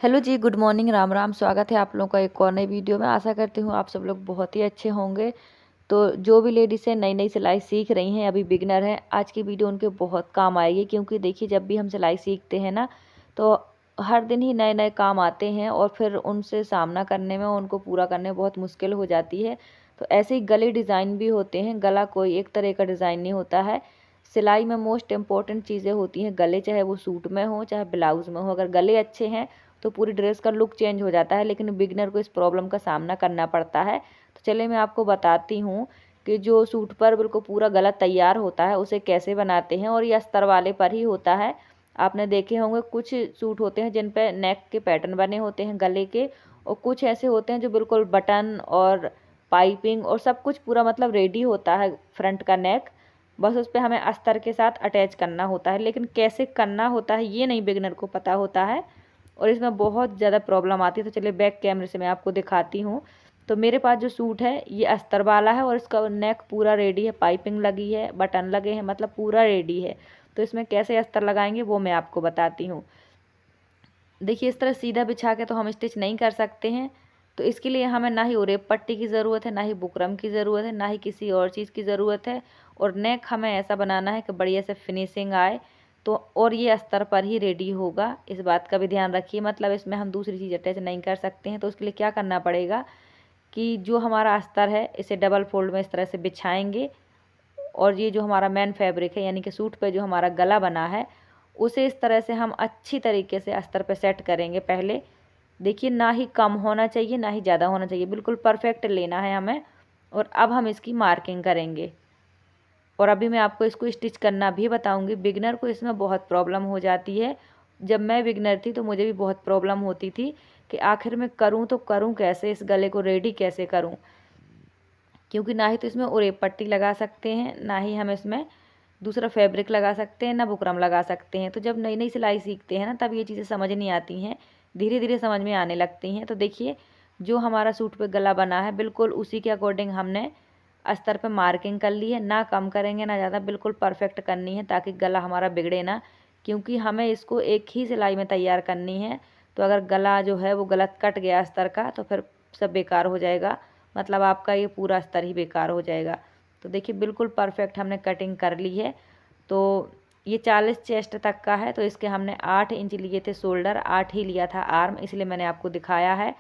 Hello जी, good morning, Ram Ram. स्वागत है आप लोगों का एक और नई वीडियो में। आशा करती हूँ आप सब लोग बहुत ही अच्छे होंगे। तो जो भी लेडीज़ हैं नई नई सिलाई सीख रही हैं, अभी बिगनर हैं, आज की वीडियो उनके बहुत काम आएगी। क्योंकि देखिए, जब भी हम सिलाई सीखते हैं ना, तो हर दिन ही नए नए काम आते हैं और फिर उनसे सामना करने में, उनको पूरा करने में बहुत मुश्किल हो जाती है। तो ऐसे ही गले डिज़ाइन भी होते हैं। गला कोई एक तरह का डिज़ाइन नहीं होता है। सिलाई में मोस्ट इम्पॉर्टेंट चीज़ें होती हैं गले, चाहे वो सूट में हो चाहे ब्लाउज़ में हो। अगर गले अच्छे हैं तो पूरी ड्रेस का लुक चेंज हो जाता है, लेकिन बिगनर को इस प्रॉब्लम का सामना करना पड़ता है। तो चलिए मैं आपको बताती हूँ कि जो सूट पर बिल्कुल पूरा गला तैयार होता है उसे कैसे बनाते हैं। और ये अस्तर वाले पर ही होता है। आपने देखे होंगे कुछ सूट होते हैं जिन पर नेक के पैटर्न बने होते हैं गले के, और कुछ ऐसे होते हैं जो बिल्कुल बटन और पाइपिंग और सब कुछ पूरा मतलब रेडी होता है फ्रंट का नेक। बस उस पर हमें अस्तर के साथ अटैच करना होता है, लेकिन कैसे करना होता है ये नहीं बिगनर को पता होता है और इसमें बहुत ज़्यादा प्रॉब्लम आती है। तो चलिए बैक कैमरे से मैं आपको दिखाती हूँ। तो मेरे पास जो सूट है ये अस्तर वाला है और इसका नेक पूरा रेडी है, पाइपिंग लगी है, बटन लगे हैं, मतलब पूरा रेडी है। तो इसमें कैसे अस्तर लगाएंगे वो मैं आपको बताती हूँ। देखिए, इस तरह सीधा बिछा के तो हम स्टिच नहीं कर सकते हैं। तो इसके लिए हमें ना ही उरेप पट्टी की ज़रूरत है, ना ही बुकरम की ज़रूरत है, ना ही किसी और चीज़ की ज़रूरत है। और नेक हमें ऐसा बनाना है कि बढ़िया से फिनिशिंग आए। तो और ये अस्तर पर ही रेडी होगा, इस बात का भी ध्यान रखिए। मतलब इसमें हम दूसरी चीज़ अटैच नहीं कर सकते हैं। तो उसके लिए क्या करना पड़ेगा कि जो हमारा अस्तर है इसे डबल फोल्ड में इस तरह से बिछाएंगे। और ये जो हमारा मेन फैब्रिक है, यानी कि सूट पे जो हमारा गला बना है, उसे इस तरह से हम अच्छी तरीके से अस्तर पे सेट करेंगे पहले। देखिए, ना ही कम होना चाहिए ना ही ज़्यादा होना चाहिए, बिल्कुल परफेक्ट लेना है हमें। और अब हम इसकी मार्किंग करेंगे। और अभी मैं आपको इसको स्टिच करना भी बताऊंगी। बिगनर को इसमें बहुत प्रॉब्लम हो जाती है। जब मैं बिगनर थी तो मुझे भी बहुत प्रॉब्लम होती थी कि आखिर में करूं तो करूं कैसे, इस गले को रेडी कैसे करूं। क्योंकि ना ही तो इसमें उरेप पट्टी लगा सकते हैं, ना ही हम इसमें दूसरा फैब्रिक लगा सकते हैं, ना बुकरम लगा सकते हैं। तो जब नई नई सिलाई सीखते हैं ना, तब ये चीज़ें समझ नहीं आती हैं, धीरे धीरे समझ में आने लगती हैं। तो देखिए, जो हमारा सूट पे गला बना है बिल्कुल उसी के अकॉर्डिंग हमने अस्तर पे मार्किंग कर ली है। ना कम करेंगे ना ज़्यादा, बिल्कुल परफेक्ट करनी है ताकि गला हमारा बिगड़े ना। क्योंकि हमें इसको एक ही सिलाई में तैयार करनी है। तो अगर गला जो है वो गलत कट गया अस्तर का तो फिर सब बेकार हो जाएगा, मतलब आपका ये पूरा अस्तर ही बेकार हो जाएगा। तो देखिए, बिल्कुल परफेक्ट हमने कटिंग कर ली है। तो ये 40 चेस्ट तक का है। तो इसके हमने 8 इंच लिए थे शोल्डर, 8 ही लिया था आर्म, इसलिए मैंने आपको दिखाया है।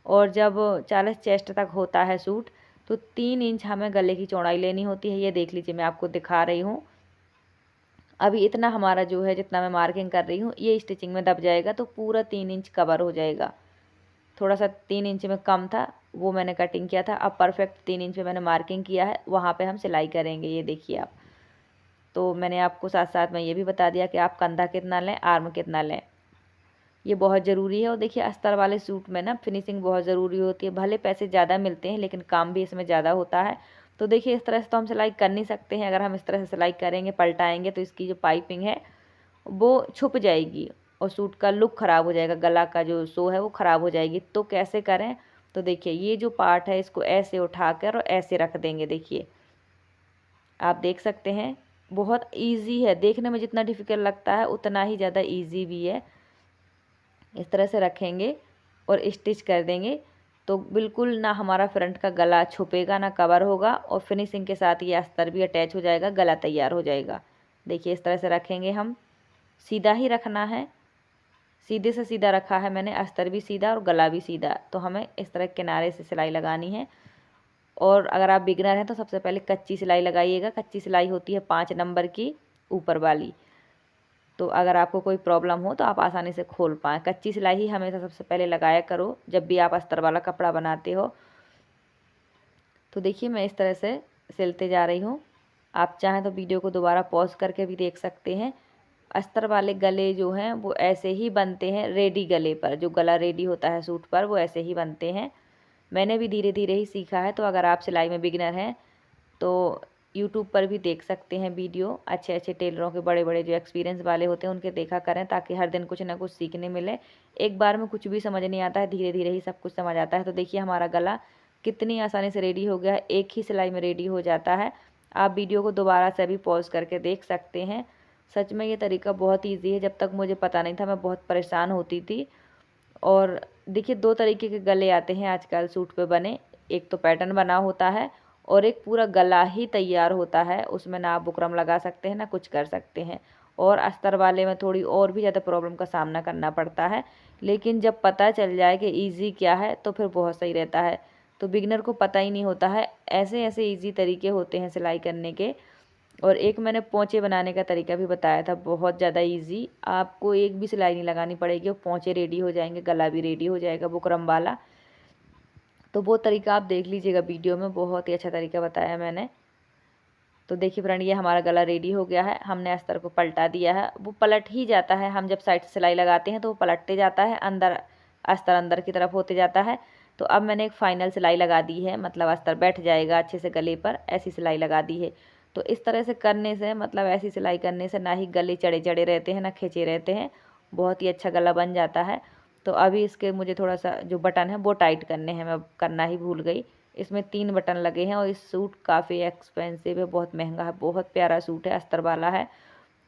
और जब 40 चेस्ट तक होता है सूट, तो 3 इंच हमें गले की चौड़ाई लेनी होती है। ये देख लीजिए, मैं आपको दिखा रही हूँ। अभी इतना हमारा जो है, जितना मैं मार्किंग कर रही हूँ, ये स्टिचिंग में दब जाएगा तो पूरा 3 इंच कवर हो जाएगा। थोड़ा सा 3 इंच में कम था, वो मैंने कटिंग किया था। अब परफेक्ट 3 इंच में मैंने मार्किंग किया है, वहाँ पे हम सिलाई करेंगे। ये देखिए आप। तो मैंने आपको साथ साथ में ये भी बता दिया कि आप कंधा कितना लें, आर्म कितना लें, ये बहुत ज़रूरी है। और देखिए, अस्तर वाले सूट में ना फिनिशिंग बहुत ज़रूरी होती है। भले पैसे ज़्यादा मिलते हैं लेकिन काम भी इसमें ज़्यादा होता है। तो देखिए, इस तरह से तो हम सिलाई कर नहीं सकते हैं। अगर हम इस तरह से सिलाई करेंगे, पलटाएंगे, तो इसकी जो पाइपिंग है वो छुप जाएगी और सूट का लुक ख़राब हो जाएगा, गला का जो शो है वो ख़राब हो जाएगी। तो कैसे करें? तो देखिए, ये जो पार्ट है इसको ऐसे उठाकर और ऐसे रख देंगे। देखिए, आप देख सकते हैं, बहुत इजी है। देखने में जितना डिफ़िकल्ट लगता है उतना ही ज़्यादा इजी भी है। इस तरह से रखेंगे और स्टिच कर देंगे तो बिल्कुल ना हमारा फ्रंट का गला छुपेगा ना कवर होगा, और फिनिशिंग के साथ ये अस्तर भी अटैच हो जाएगा, गला तैयार हो जाएगा। देखिए, इस तरह से रखेंगे हम। सीधा ही रखना है, सीधे से सीधा रखा है मैंने, अस्तर भी सीधा और गला भी सीधा। तो हमें इस तरह किनारे से सिलाई लगानी है। और अगर आप बिगनर हैं तो सबसे पहले कच्ची सिलाई लगाइएगा। कच्ची सिलाई होती है 5 नंबर की, ऊपर वाली। तो अगर आपको कोई प्रॉब्लम हो तो आप आसानी से खोल पाएँ। कच्ची सिलाई ही हमेशा सबसे पहले लगाया करो जब भी आप अस्तर वाला कपड़ा बनाते हो। तो देखिए, मैं इस तरह से सिलते जा रही हूँ। आप चाहें तो वीडियो को दोबारा पॉज करके भी देख सकते हैं। अस्तर वाले गले जो हैं वो ऐसे ही बनते हैं, रेडी गले पर जो गला रेडी होता है सूट पर, वो ऐसे ही बनते हैं। मैंने भी धीरे धीरे ही सीखा है। तो अगर आप सिलाई में बिगिनर हैं तो यूट्यूब पर भी देख सकते हैं वीडियो। अच्छे अच्छे टेलरों के, बड़े बड़े जो एक्सपीरियंस वाले होते हैं उनके देखा करें, ताकि हर दिन कुछ ना कुछ सीखने मिले। एक बार में कुछ भी समझ नहीं आता है, धीरे धीरे ही सब कुछ समझ आता है। तो देखिए, हमारा गला कितनी आसानी से रेडी हो गया है, एक ही सिलाई में रेडी हो जाता है। आप वीडियो को दोबारा से भी पॉज करके देख सकते हैं। सच में ये तरीका बहुत ईजी है। जब तक मुझे पता नहीं था मैं बहुत परेशान होती थी। और देखिए 2 तरीके के गले आते हैं आजकल सूट पे बने, एक तो पैटर्न बना होता है और एक पूरा गला ही तैयार होता है, उसमें ना आप बुकरम लगा सकते हैं ना कुछ कर सकते हैं। और अस्तर वाले में थोड़ी और भी ज़्यादा प्रॉब्लम का सामना करना पड़ता है, लेकिन जब पता चल जाए कि ईज़ी क्या है तो फिर बहुत सही रहता है। तो बिगिनर को पता ही नहीं होता है, ऐसे ऐसे ईज़ी तरीके होते हैं सिलाई करने के। और एक मैंने पोंचे बनाने का तरीका भी बताया था, बहुत ज़्यादा इजी, आपको एक भी सिलाई नहीं लगानी पड़ेगी, वो पोंचे रेडी हो जाएंगे, गला भी रेडी हो जाएगा बुकरम वाला। तो वो तरीका आप देख लीजिएगा वीडियो में, बहुत ही अच्छा तरीका बताया मैंने। तो देखिए फ्रेंड, ये हमारा गला रेडी हो गया है, हमने अस्तर को पलटा दिया है, वो पलट ही जाता है, हम जब साइड से सिलाई लगाते हैं तो वो पलटते जाता है, अंदर अस्तर अंदर की तरफ होते जाता है। तो अब मैंने एक फाइनल सिलाई लगा दी है, मतलब अस्तर बैठ जाएगा अच्छे से गले पर, ऐसी सिलाई लगा दी है। तो इस तरह से करने से, मतलब ऐसी सिलाई करने से ना ही गले चढ़े चढ़े रहते हैं ना खींचे रहते हैं, बहुत ही अच्छा गला बन जाता है। तो अभी इसके मुझे थोड़ा सा जो बटन है वो टाइट करने हैं, मैं करना ही भूल गई। इसमें 3 बटन लगे हैं और इस सूट काफ़ी एक्सपेंसिव है, बहुत महंगा है, बहुत प्यारा सूट है, अस्तर वाला है।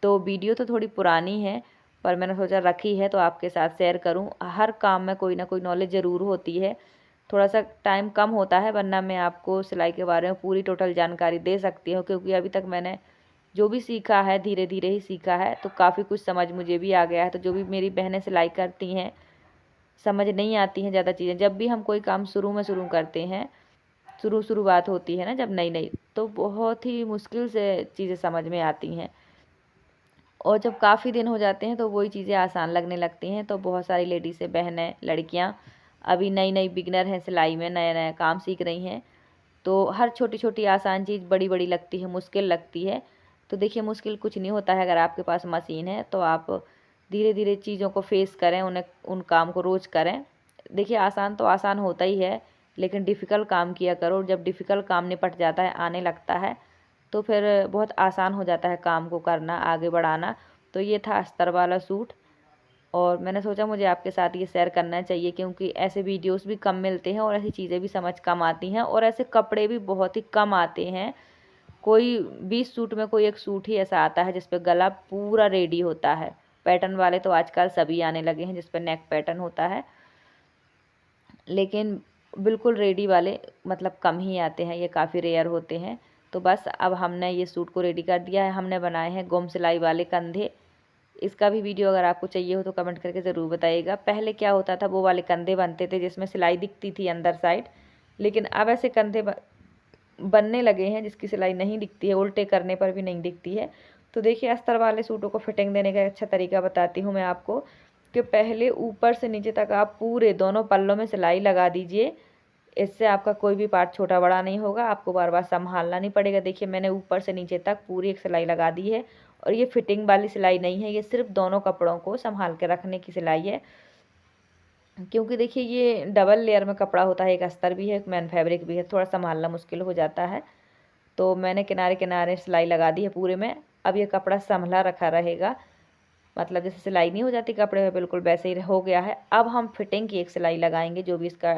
तो वीडियो तो थोड़ी पुरानी है पर मैंने सोचा रखी है तो आपके साथ शेयर करूं। हर काम में कोई ना कोई नॉलेज ज़रूर होती है, थोड़ा सा टाइम कम होता है, वरना मैं आपको सिलाई के बारे में पूरी टोटल जानकारी दे सकती हूँ, क्योंकि अभी तक मैंने जो भी सीखा है धीरे धीरे ही सीखा है, तो काफ़ी कुछ समझ मुझे भी आ गया है। तो जो भी मेरी बहनें सिलाई करती हैं, समझ नहीं आती हैं ज़्यादा चीज़ें, जब भी हम कोई काम शुरू करते हैं, शुरुआत होती है ना जब नई नई, तो बहुत ही मुश्किल से चीज़ें समझ में आती हैं, और जब काफ़ी दिन हो जाते हैं तो वही चीज़ें आसान लगने लगती हैं। तो बहुत सारी लेडीज़ें, बहनें, लड़कियां अभी नई नई बिगनर हैं सिलाई में, नया नया काम सीख रही हैं, तो हर छोटी छोटी आसान चीज़ बड़ी बड़ी लगती है, मुश्किल लगती है। तो देखिए मुश्किल कुछ नहीं होता है, अगर आपके पास मशीन है तो आप धीरे धीरे चीज़ों को फेस करें, उन्हें उन काम को रोज़ करें। देखिए आसान तो आसान होता ही है, लेकिन डिफ़िकल्ट काम किया करो, जब डिफ़िकल्ट काम निपट जाता है, आने लगता है, तो फिर बहुत आसान हो जाता है काम को करना, आगे बढ़ाना। तो ये था अस्तर वाला सूट, और मैंने सोचा मुझे आपके साथ ये शेयर करना चाहिए, क्योंकि ऐसे वीडियोस भी कम मिलते हैं और ऐसी चीज़ें भी समझ कम आती हैं, और ऐसे कपड़े भी बहुत ही कम आते हैं। कोई 20 सूट में कोई एक सूट ही ऐसा आता है जिस पे गला पूरा रेडी होता है। पैटर्न वाले तो आजकल सभी आने लगे हैं जिस पे नेक पैटर्न होता है, लेकिन बिल्कुल रेडी वाले मतलब कम ही आते हैं, ये काफ़ी रेयर होते हैं। तो बस अब हमने ये सूट को रेडी कर दिया है, हमने बनाए हैं गुम सिलाई वाले कंधे। इसका भी वीडियो अगर आपको चाहिए हो तो कमेंट करके ज़रूर बताइएगा। पहले क्या होता था, वो वाले कंधे बनते थे जिसमें सिलाई दिखती थी अंदर साइड, लेकिन अब ऐसे कंधे बनने लगे हैं जिसकी सिलाई नहीं दिखती है, उल्टे करने पर भी नहीं दिखती है। तो देखिए अस्तर वाले सूटों को फिटिंग देने का अच्छा तरीका बताती हूँ मैं आपको, कि पहले ऊपर से नीचे तक आप पूरे दोनों पल्लों में सिलाई लगा दीजिए, इससे आपका कोई भी पार्ट छोटा बड़ा नहीं होगा, आपको बार बार संभालना नहीं पड़ेगा। देखिए मैंने ऊपर से नीचे तक पूरी एक सिलाई लगा दी है, और ये फिटिंग वाली सिलाई नहीं है, ये सिर्फ दोनों कपड़ों को संभाल के रखने की सिलाई है। क्योंकि देखिए ये डबल लेयर में कपड़ा होता है, एक अस्तर भी है एक मैन फैब्रिक भी है, थोड़ा संभालना मुश्किल हो जाता है। तो मैंने किनारे किनारे सिलाई लगा दी है पूरे में। अब ये कपड़ा संभला रखा रहेगा, मतलब जैसे सिलाई नहीं हो जाती कपड़े में, बिल्कुल वैसे ही हो गया है। अब हम फिटिंग की एक सिलाई लगाएंगे, जो भी इसका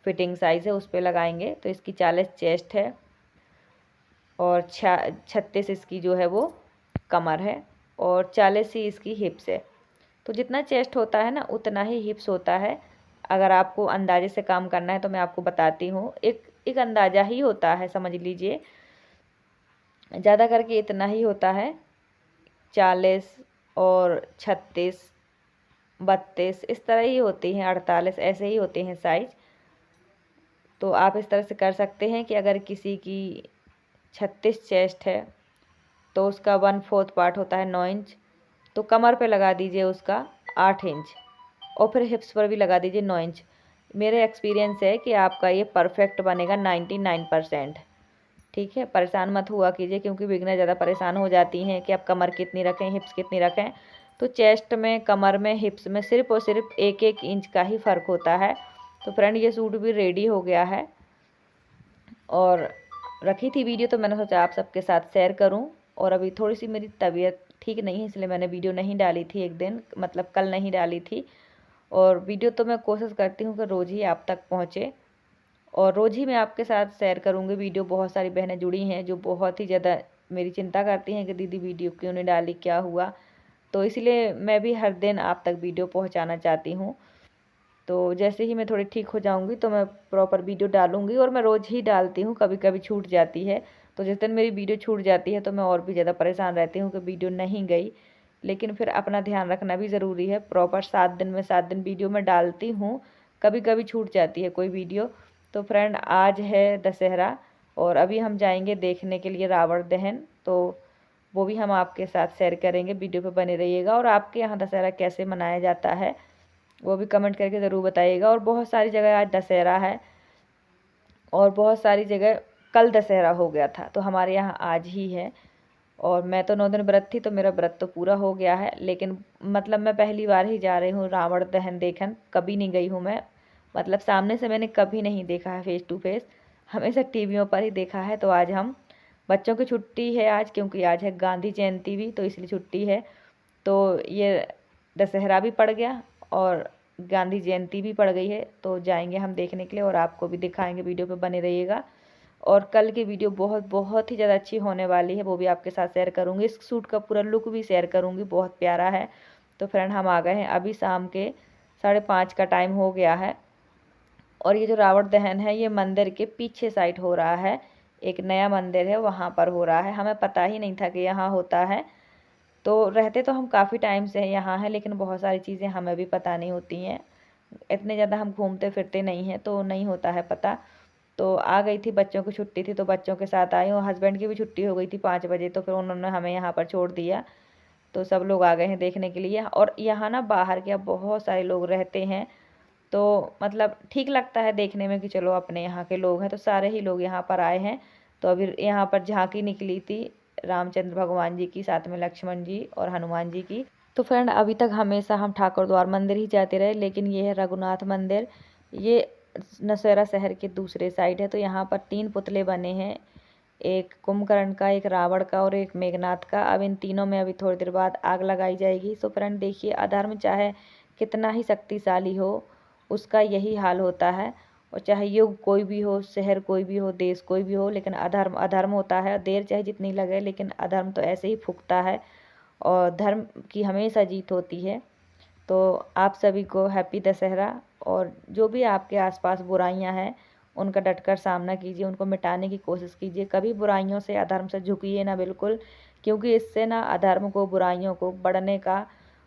फिटिंग साइज़ है उस पर लगाएंगे। तो इसकी 40 चेस्ट है और 36 इसकी जो है वो कमर है, और 40 ही इसकी हिप्स है। तो जितना चेस्ट होता है ना उतना ही हिप्स होता है। अगर आपको अंदाजे से काम करना है तो मैं आपको बताती हूँ, एक एक अंदाज़ा ही होता है, समझ लीजिए, ज़्यादा करके इतना ही होता है। 40 और 36, 32 इस तरह ही होती हैं, 48 ऐसे ही होते हैं साइज़। तो आप इस तरह से कर सकते हैं कि अगर किसी की 36 चेस्ट है तो उसका 1/4 पार्ट होता है 9 इंच, तो कमर पे लगा दीजिए उसका 8 इंच, और फिर हिप्स पर भी लगा दीजिए 9 इंच। मेरे एक्सपीरियंस है कि आपका ये परफेक्ट बनेगा 99%। ठीक है, परेशान मत हुआ कीजिए, क्योंकि बिगनर ज़्यादा परेशान हो जाती हैं कि आप कमर कितनी रखें, हिप्स कितनी रखें। तो चेस्ट में, कमर में, हिप्स में सिर्फ और सिर्फ 1-1 इंच का ही फ़र्क होता है। तो फ्रेंड ये सूट भी रेडी हो गया है, और रखी थी वीडियो तो मैंने सोचा आप सबके साथ शेयर करूं। और अभी थोड़ी सी मेरी तबीयत ठीक नहीं है, इसलिए मैंने वीडियो नहीं डाली थी एक दिन, मतलब कल नहीं डाली थी। और वीडियो तो मैं कोशिश करती हूँ कि रोज़ ही आप तक पहुँचे, और रोज़ ही मैं आपके साथ शेयर करूँगी वीडियो। बहुत सारी बहनें जुड़ी हैं जो बहुत ही ज़्यादा मेरी चिंता करती हैं कि दीदी वीडियो क्यों नहीं डाली, क्या हुआ। तो इसलिए मैं भी हर दिन आप तक वीडियो पहुँचाना चाहती हूँ। तो जैसे ही मैं थोड़ी ठीक हो जाऊंगी तो मैं प्रॉपर वीडियो डालूंगी, और मैं रोज़ ही डालती हूँ, कभी कभी छूट जाती है। तो जिस दिन मेरी वीडियो छूट जाती है तो मैं और भी ज़्यादा परेशान रहती हूँ कि वीडियो नहीं गई। लेकिन फिर अपना ध्यान रखना भी ज़रूरी है। प्रॉपर 7 दिन में 7 दिन वीडियो मैं डालती हूँ, कभी कभी छूट जाती है कोई वीडियो। तो फ्रेंड, आज है दशहरा और अभी हम जाएंगे देखने के लिए रावण दहन, तो वो भी हम आपके साथ शेयर करेंगे। वीडियो पे बने रहिएगा। और आपके यहाँ दशहरा कैसे मनाया जाता है वो भी कमेंट करके ज़रूर बताइएगा। और बहुत सारी जगह आज दशहरा है और बहुत सारी जगह कल दशहरा हो गया था, तो हमारे यहाँ आज ही है। और मैं तो 9 दिन व्रत थी, तो मेरा व्रत तो पूरा हो गया है। लेकिन मतलब मैं पहली बार ही जा रही हूँ रावण दहन देखन, कभी नहीं गई हूँ मैं। मतलब सामने से मैंने कभी नहीं देखा है फेस टू फेस, हमेशा टीवियों पर ही देखा है। तो आज हम, बच्चों की छुट्टी है आज, क्योंकि आज है गांधी जयंती भी, तो इसलिए छुट्टी है। तो ये दशहरा भी पड़ गया और गांधी जयंती भी पड़ गई है, तो जाएंगे हम देखने के लिए और आपको भी दिखाएंगे। वीडियो पे बने रहिएगा। और कल की वीडियो बहुत बहुत ही ज़्यादा अच्छी होने वाली है, वो भी आपके साथ शेयर करूँगी। इस सूट का पूरा लुक भी शेयर करूँगी, बहुत प्यारा है। तो फ्रेंड, हम आ गए हैं, अभी शाम के 5:30 का टाइम हो गया है। और ये जो रावण दहन है ये मंदिर के पीछे साइड हो रहा है, एक नया मंदिर है वहाँ पर हो रहा है। हमें पता ही नहीं था कि यहाँ होता है। तो रहते तो हम काफ़ी टाइम से यहाँ हैं, लेकिन बहुत सारी चीज़ें हमें भी पता नहीं होती हैं। इतने ज़्यादा हम घूमते फिरते नहीं हैं, तो नहीं होता है पता। तो आ गई थी, बच्चों की छुट्टी थी तो बच्चों के साथ आई हूँ। हस्बैंड की भी छुट्टी हो गई थी 5 बजे, तो फिर उन्होंने हमें यहाँ पर छोड़ दिया। तो सब लोग आ गए हैं देखने के लिए। और यहाँ ना बाहर के अब बहुत सारे लोग रहते हैं, तो मतलब ठीक लगता है देखने में कि चलो अपने यहाँ के लोग हैं। तो सारे ही लोग यहाँ पर आए हैं। तो अभी यहाँ पर झांकी निकली थी रामचंद्र भगवान जी की, साथ में लक्ष्मण जी और हनुमान जी की। तो फ्रेंड, अभी तक हमेशा हम ठाकुर द्वार मंदिर ही जाते रहे, लेकिन ये है रघुनाथ मंदिर। ये नौशहरा शहर के दूसरे साइड है। तो यहाँ पर 3 पुतले बने हैं, एक कुंभकर्ण का, एक रावण का और एक मेघनाथ का। अब इन तीनों में अभी थोड़ी देर बाद आग लगाई जाएगी। सो फ्रेंड देखिए, अधर्म चाहे कितना ही शक्तिशाली हो, उसका यही हाल होता है। और चाहे युग कोई भी हो, शहर कोई भी हो, देश कोई भी हो, लेकिन अधर्म अधर्म होता है। देर चाहे जितनी लगे, लेकिन अधर्म तो ऐसे ही फूकता है और धर्म की हमेशा जीत होती है। तो आप सभी को हैप्पी दशहरा। और जो भी आपके आसपास बुराइयां हैं उनका डटकर सामना कीजिए, उनको मिटाने की कोशिश कीजिए। कभी बुराइयों से, अधर्म से झुकिए ना, बिल्कुल। क्योंकि इससे ना अधर्म को, बुराइयों को बढ़ने का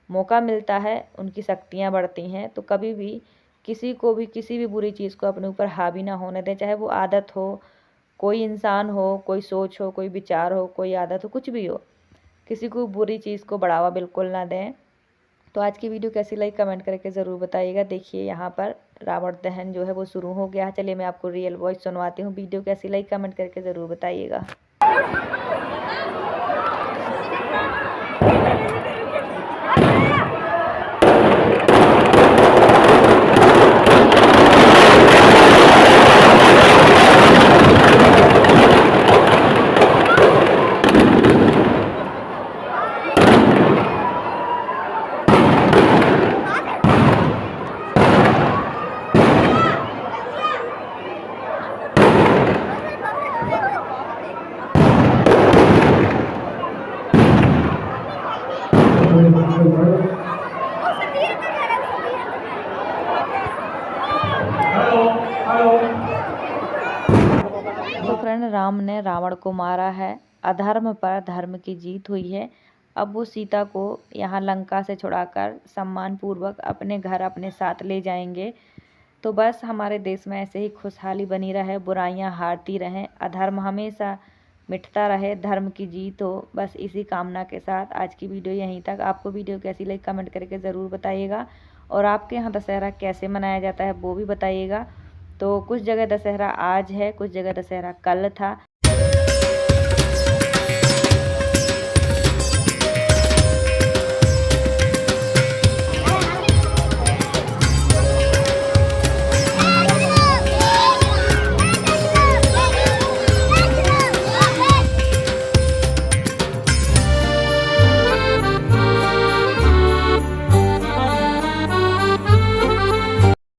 मौका मिलता है, उनकी शक्तियाँ बढ़ती हैं। तो कभी भी किसी को भी, किसी भी बुरी चीज़ को अपने ऊपर हावी ना होने दें, चाहे वो आदत हो, कोई इंसान हो, कोई सोच हो, कोई विचार हो, कोई आदत हो, कुछ भी हो। किसी को बुरी चीज़ को बढ़ावा बिल्कुल ना दें। तो आज की वीडियो कैसी लगी कमेंट करके ज़रूर बताइएगा। देखिए यहाँ पर रावण दहन जो है वो शुरू हो गया है। चलिए मैं आपको रियल वॉइस सुनवाती हूँ। वीडियो कैसी लगी कमेंट करके ज़रूर बताइएगा। तो फ्रेंड, राम ने रावण को मारा है, अधर्म पर धर्म की जीत हुई है। अब वो सीता को यहाँ लंका से छुड़ाकर सम्मान पूर्वक अपने घर, अपने साथ ले जाएंगे। तो बस हमारे देश में ऐसे ही खुशहाली बनी रहे, बुराइयां हारती रहें, अधर्म हमेशा मिटता रहे, धर्म की जीत हो। बस इसी कामना के साथ आज की वीडियो यहीं तक। आपको वीडियो कैसी लगी कमेंट करके ज़रूर बताइएगा। और आपके यहाँ दशहरा कैसे मनाया जाता है वो भी बताइएगा। तो कुछ जगह दशहरा आज है, कुछ जगह दशहरा कल था।